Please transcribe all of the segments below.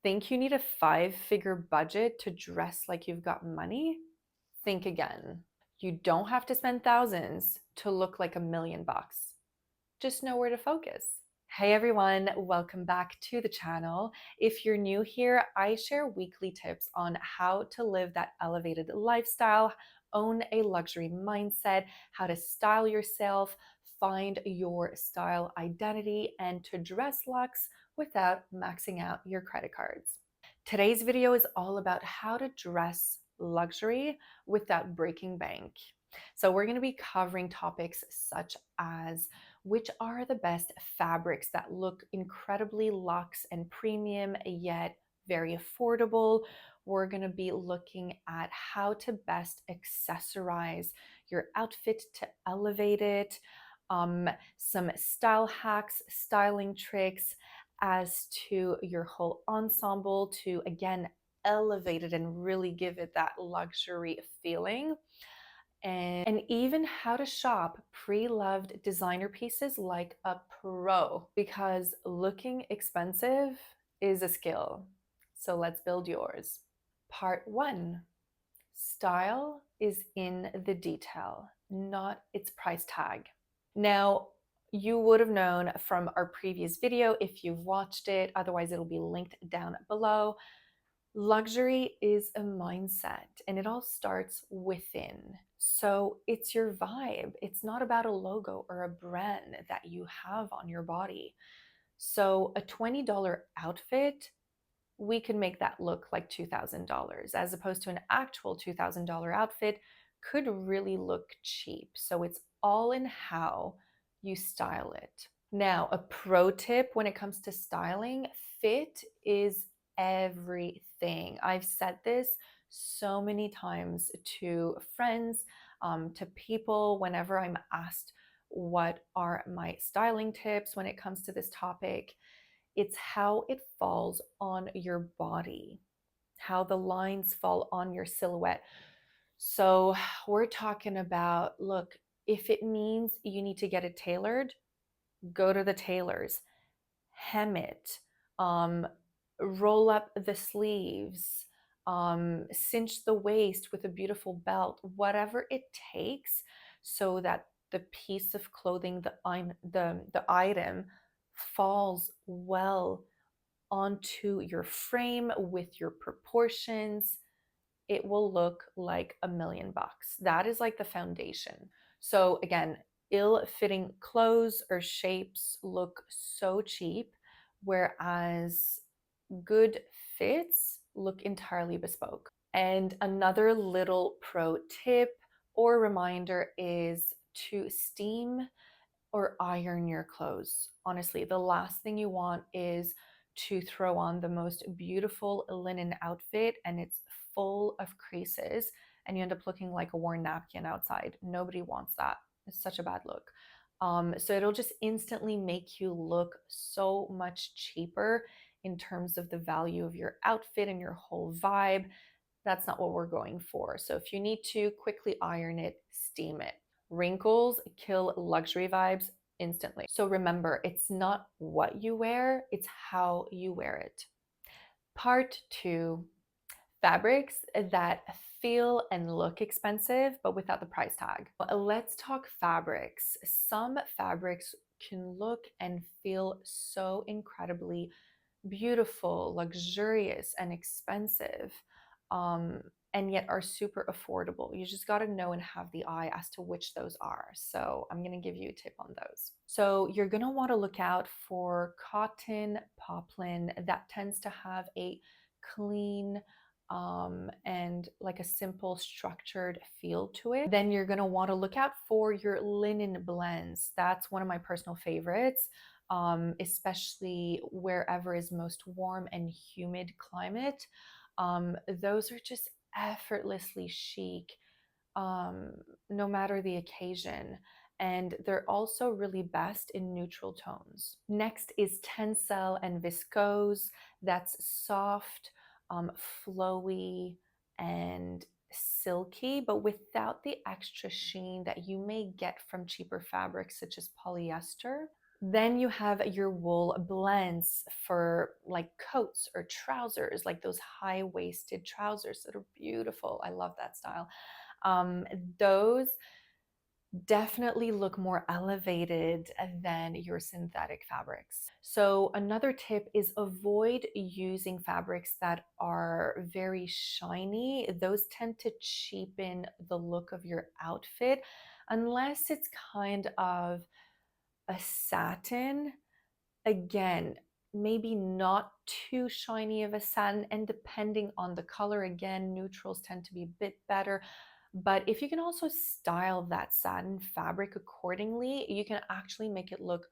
Think you need a five-figure budget to dress like you've got money? Think again. You don't have to spend thousands to look like $1 million. Just know where to focus. Hey everyone, welcome back to the channel. If you're new here, I share weekly tips on how to live that elevated lifestyle, own a luxury mindset, how to style yourself, find your style identity, and to dress luxe without maxing out your credit cards. Today's video is all about how to dress luxury without breaking bank. So we're going to be covering topics such as which are the best fabrics that look incredibly luxe and premium yet very affordable. We're going to be looking at how to best accessorize your outfit to elevate it, some style hacks, styling tricks as to your whole ensemble to again elevate it and really give it that luxury feeling, and even how to shop pre-loved designer pieces like a pro, because looking expensive is a skill. So let's build yours. Part 1. Style is in the detail, not its price tag. Now, you would have known from our previous video if you've watched it, otherwise it'll be linked down below. Luxury is a mindset and it all starts within. So it's your vibe. It's not about a logo or a brand that you have on your body. So a $20 outfit, we can make that look like $2,000, as opposed to an actual $2,000 outfit could really look cheap. So it's all in how you style it. Now, a pro tip when it comes to styling, fit is everything. I've said this so many times to friends, to people whenever I'm asked what are my styling tips when it comes to this topic. It's how it falls on your body, how the lines fall on your silhouette. So we're talking about, look, if it means you need to get it tailored, go to the tailors, hem it, um, roll up the sleeves, cinch the waist with a beautiful belt, whatever it takes so that the piece of clothing, the item falls well onto your frame with your proportions. It will look like $1 million. That is like the foundation. So again, ill-fitting clothes or shapes look so cheap, whereas good fits look entirely bespoke. And another little pro tip or reminder is to steam or iron your clothes. Honestly, the last thing you want is to throw on the most beautiful linen outfit and it's full of creases and you end up looking like a worn napkin outside. Nobody wants that. It's such a bad look. So it'll just instantly make you look so much cheaper in terms of the value of your outfit and your whole vibe. That's not what we're going for. So if you need to quickly iron it, steam it. Wrinkles kill luxury vibes instantly. So remember, it's not what you wear, it's how you wear it. Part 2. Fabrics that feel and look expensive, but without the price tag. Let's talk fabrics. Some fabrics can look and feel so incredibly beautiful, luxurious, and expensive, and yet are super affordable. You just got to know and have the eye as to which those are. So I'm going to give you a tip on those. So you're going to want to look out for cotton poplin that tends to have a clean, and like a simple structured feel to it. Then you're going to want to look out for your linen blends. That's one of my personal favorites, especially wherever is most warm and humid climate. Those are just effortlessly chic, no matter the occasion. And they're also really best in neutral tones. Next is tencel and viscose. That's soft, flowy, and silky, but without the extra sheen that you may get from cheaper fabrics such as polyester. Then you have your wool blends for like coats or trousers, like those high waisted trousers that are beautiful. I love that style. Um, those definitely look more elevated than your synthetic fabrics. So, another tip is avoid using fabrics that are very shiny. Those tend to cheapen the look of your outfit unless it's kind of a satin. Again, maybe not too shiny of a satin, and depending on the color, again, neutrals tend to be a bit better. But if you can also style that satin fabric accordingly, you can actually make it look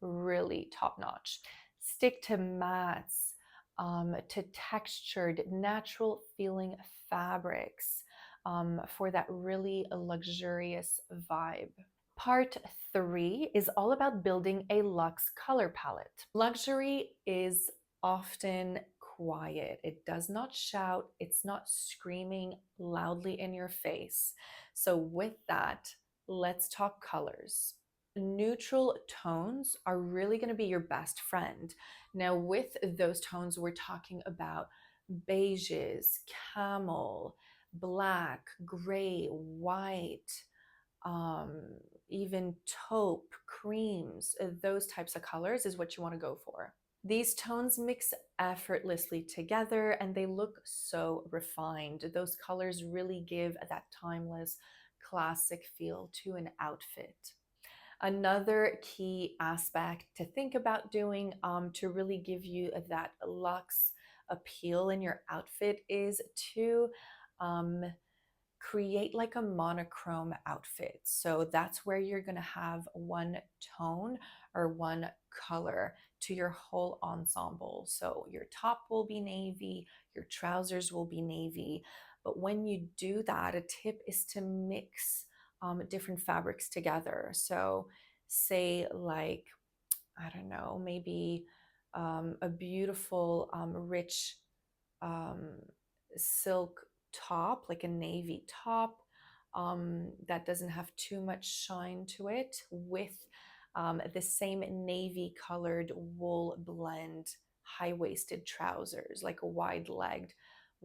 really top notch. Stick to mattes, to textured, natural feeling fabrics for that really luxurious vibe. Part three is all about building a luxe color palette. Luxury is often quiet. It does not shout, it's not screaming loudly in your face. So, with that, let's talk colors. Neutral tones are really going to be your best friend. Now, with those tones, we're talking about beiges, camel, black, gray, white, um, even taupe, creams, those types of colors is what you want to go for. These tones mix effortlessly together and they look so refined. Those colors really give that timeless, classic feel to an outfit. Another key aspect to think about doing to really give you that luxe appeal in your outfit is to um, create like a monochrome outfit. So that's where you're going to have one tone or one color to your whole ensemble. So your top will be navy, your trousers will be navy. But when you do that, a tip is to mix different fabrics together. So, say, like, I don't know, maybe a beautiful, rich um, silk top, like a navy top, that doesn't have too much shine to it, with the same navy colored wool blend high waisted trousers, like a wide legged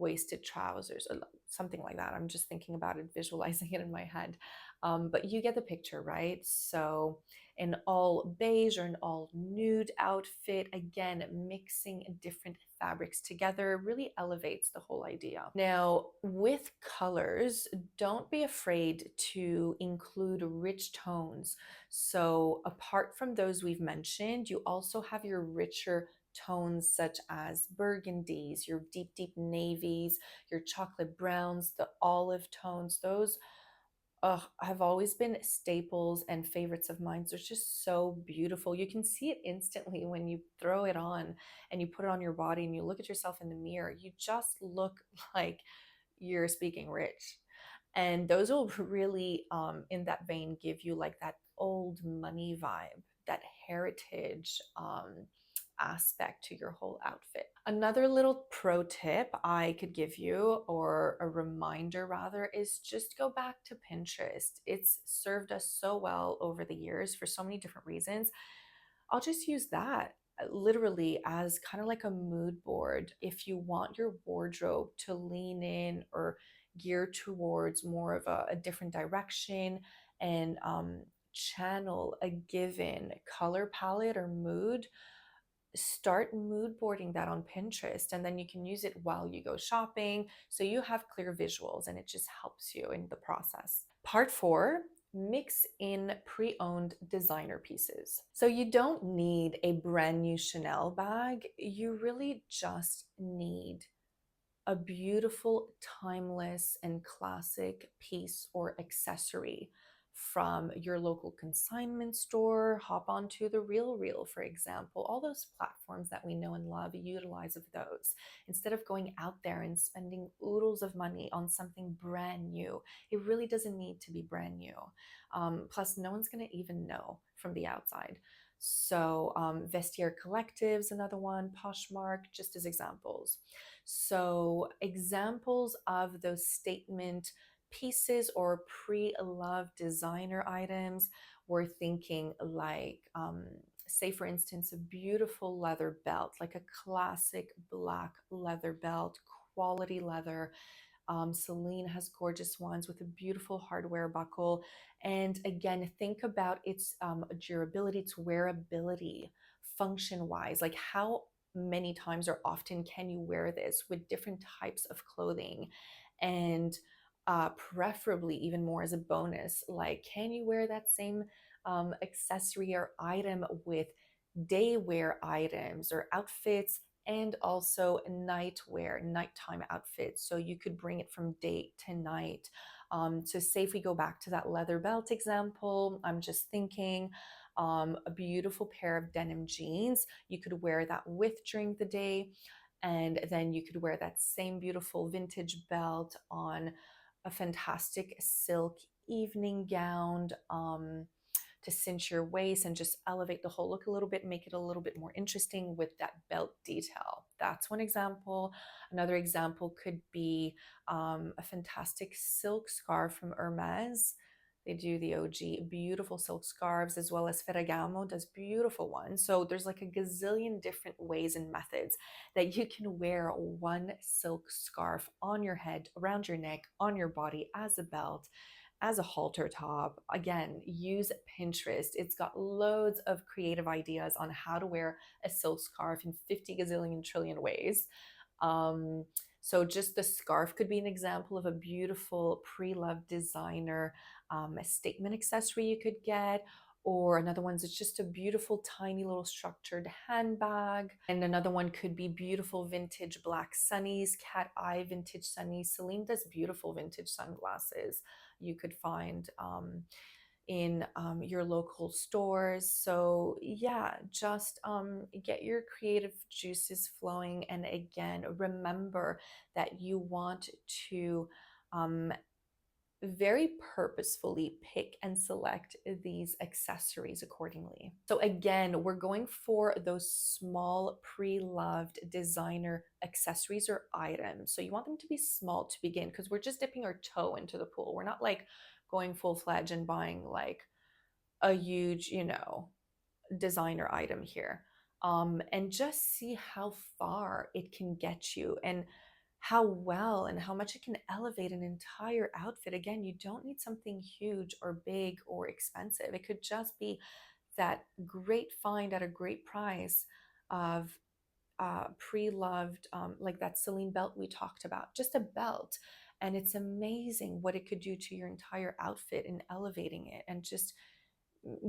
waisted trousers or something like that. I'm just thinking about it, visualizing it in my head. But you get the picture, right? So, an all beige or an all nude outfit, again, mixing different fabrics together really elevates the whole idea. Now, with colors, don't be afraid to include rich tones. So, apart from those we've mentioned, you also have your richer tones such as burgundies, your deep, deep navies, your chocolate browns, the olive tones. Those have always been staples and favorites of mine. So it's just so beautiful. You can see it instantly when you throw it on and you put it on your body and you look at yourself in the mirror. You just look like you're speaking rich. And those will really, in that vein, give you like that old money vibe, that heritage aspect to your whole outfit. Another little pro tip I could give you, or a reminder rather, is just go back to Pinterest. It's served us so well over the years for so many different reasons. I'll just use that literally as kind of like a mood board. If you want your wardrobe to lean in or gear towards more of a different direction and channel a given color palette or mood, start mood boarding that on Pinterest, and then you can use it while you go shopping so you have clear visuals and it just helps you in the process. Part four, mix in pre-owned designer pieces. So you don't need a brand new Chanel bag, you really just need a beautiful, timeless, and classic piece or accessory from your local consignment store. Hop onto the Real Reel, for example. All those platforms that we know and love, utilize of those. Instead of going out there and spending oodles of money on something brand new, it really doesn't need to be brand new. Plus, no one's going to even know from the outside. So, Vestiaire Collective's another one, Poshmark, just as examples. So, examples of those statement pieces or pre loved designer items, we're thinking like say for instance, a beautiful leather belt, like a classic black leather belt, quality leather. Celine has gorgeous ones with a beautiful hardware buckle. And again, think about its durability, its wearability, function wise. Like, how many times or often can you wear this with different types of clothing? And preferably, even more as a bonus, like, can you wear that same accessory or item with day wear items or outfits, and also nightwear, nighttime outfits? So you could bring it from day to night. So say if we go back to that leather belt example, I'm just thinking a beautiful pair of denim jeans. You could wear that with during the day, and then you could wear that same beautiful vintage belt on a fantastic silk evening gown. To cinch your waist and just elevate the whole look a little bit, make it a little bit more interesting with that belt detail. That's one example. Another example could be a fantastic silk scarf from Hermes. They do the OG beautiful silk scarves, as well as Ferragamo does beautiful ones. So there's like a gazillion different ways and methods that you can wear one silk scarf on your head, around your neck, on your body, as a belt, as a halter top. Again, use Pinterest. It's got loads of creative ideas on how to wear a silk scarf in 50 gazillion trillion ways. Um, so just the scarf could be an example of a beautiful pre-loved designer a statement accessory you could get. Or another one's it's just a beautiful tiny little structured handbag. And another one could be beautiful vintage black sunnies, cat eye vintage sunnies. Celine does beautiful vintage sunglasses you could find in your local stores. So yeah, just get your creative juices flowing. And again, remember that you want to um, very purposefully pick and select these accessories accordingly. So again, we're going for those small pre-loved designer accessories or items. So you want them to be small to begin, because we're just dipping our toe into the pool. We're not like going full-fledged and buying like a huge, designer item here. And just see how far it can get you, and how well and how much it can elevate an entire outfit. Again, you don't need something huge or big or expensive. It could just be that great find at a great price of pre-loved, like that Celine belt we talked about, just a belt. And it's amazing what it could do to your entire outfit and elevating it, and just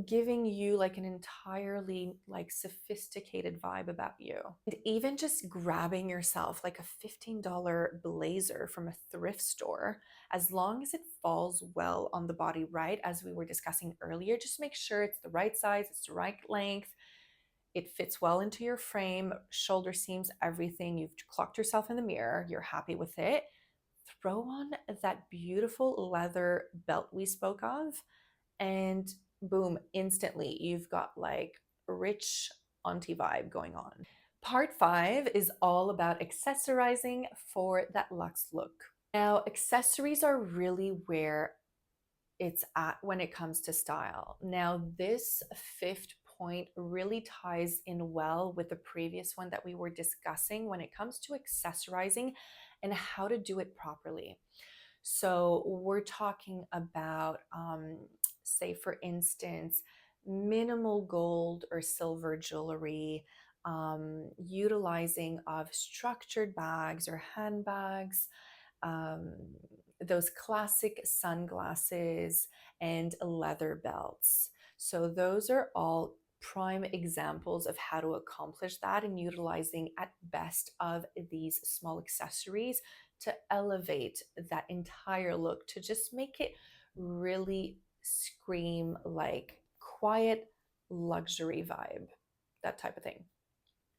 giving you like an entirely like sophisticated vibe about you. And even just grabbing yourself like a $15 blazer from a thrift store, as long as it falls well on the body, right? As we were discussing earlier, just make sure it's the right size, it's the right length, it fits well into your frame, shoulder seams, everything. You've clocked yourself in the mirror, you're happy with it. Throw on that beautiful leather belt we spoke of, and boom, instantly you've got like rich auntie vibe going on. Part 5 is all about accessorizing for that luxe look. Now, accessories are really where it's at when it comes to style. Now, this fifth point really ties in well with the previous one that we were discussing when it comes to accessorizing and how to do it properly. So we're talking about, say, for instance, minimal gold or silver jewelry, utilizing of structured bags or handbags, um, those classic sunglasses, and leather belts. So those are all prime examples of how to accomplish that, and utilizing at best of these small accessories to elevate that entire look, to just make it really scream like quiet luxury vibe, that type of thing.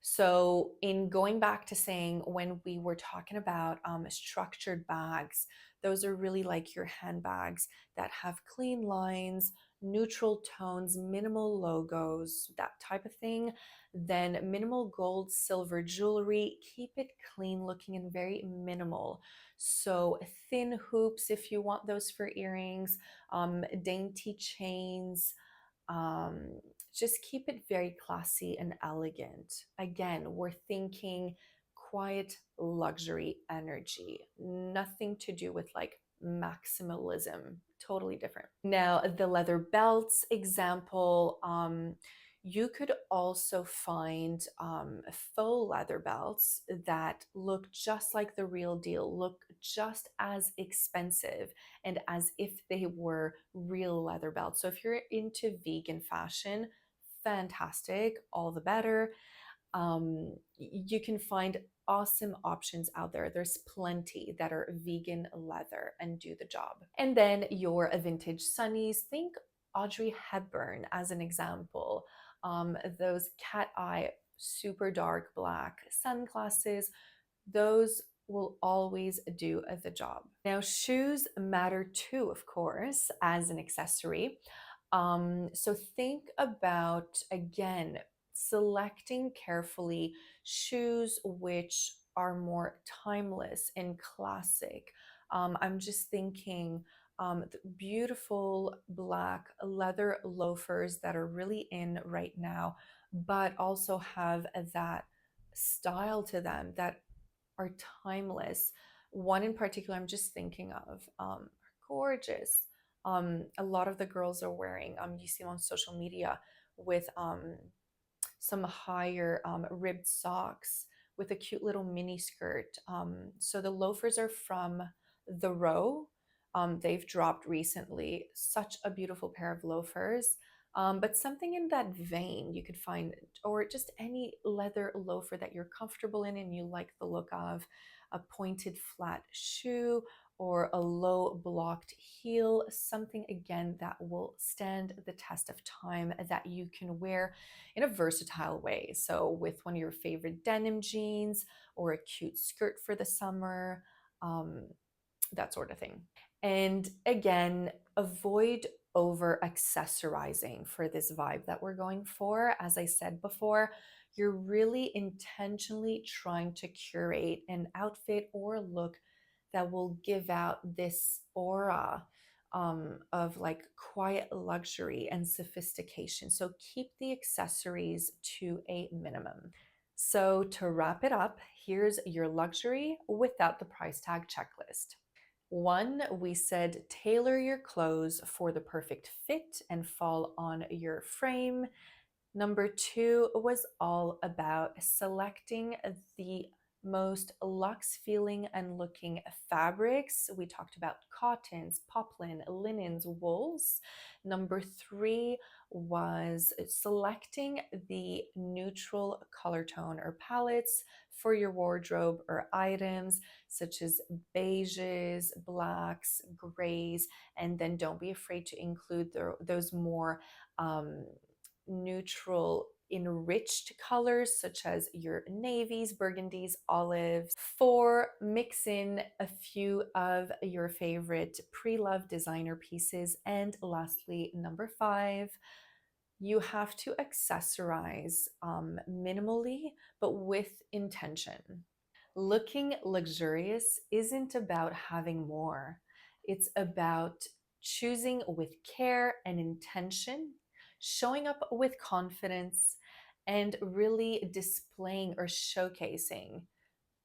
So, in going back to saying when we were talking about structured bags, those are really like your handbags that have clean lines, neutral tones, minimal logos, that type of thing. Then, minimal gold, silver jewelry, keep it clean looking and very minimal. So, thin hoops if you want those for earrings, dainty chains, Um, just keep it very classy and elegant. Again, we're thinking quiet luxury energy, nothing to do with like maximalism, totally different. Now, the leather belts example, you could also find faux leather belts that look just like the real deal, look just as expensive, and as if they were real leather belts. So if you're into vegan fashion, fantastic, all the better. You can find awesome options out there. There's plenty that are vegan leather and do the job. And then your vintage sunnies, think Audrey Hepburn as an example. Those cat eye, super dark black sunglasses, those will always do the job. Now, shoes matter too, of course, as an accessory. So think about, again, selecting carefully shoes which are more timeless and classic. I'm just thinking the beautiful black leather loafers that are really in right now, but also have that style to them that are timeless. One in particular I'm just thinking of, gorgeous. A lot of the girls are wearing, you see them on social media with some higher ribbed socks with a cute little mini skirt. So the loafers are from The Row. They've dropped recently. Such a beautiful pair of loafers. But something in that vein you could find, or just any leather loafer that you're comfortable in and you like the look of, a pointed flat shoe or a low blocked heel, something again that will stand the test of time that you can wear in a versatile way. So with one of your favorite denim jeans or a cute skirt for the summer, um, that sort of thing. And again, avoid over accessorizing for this vibe that we're going for. As I said before, you're really intentionally trying to curate an outfit or look that will give out this aura of like quiet luxury and sophistication. So keep the accessories to a minimum. So to wrap it up, here's your luxury without the price tag checklist. One, we said tailor your clothes for the perfect fit and fall on your frame. Number two was all about selecting the most luxe feeling and looking fabrics. We talked about cottons, poplin, linens, wools. Number three was selecting the neutral color tone or palettes for your wardrobe or items such as beiges, blacks, grays, and then don't be afraid to include those more neutral enriched colors such as your navies, burgundies, olives. Four, mix in a few of your favorite pre-loved designer pieces. And lastly, number five, you have to accessorize minimally but with intention. Looking luxurious isn't about having more. It's about choosing with care and intention, showing up with confidence, and really displaying or showcasing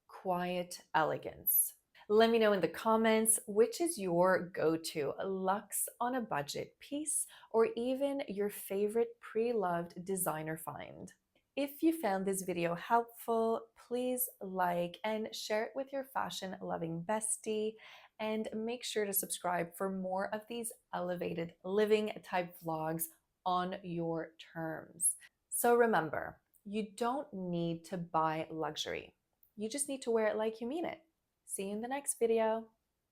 quiet elegance. Let me know in the comments which is your go-to luxe on a budget piece or even your favorite pre-loved designer find. If you found this video helpful, please like and share it with your fashion-loving bestie, and make sure to subscribe for more of these elevated living type vlogs on your terms. So remember, you don't need to buy luxury. You just need to wear it like you mean it. See you in the next video.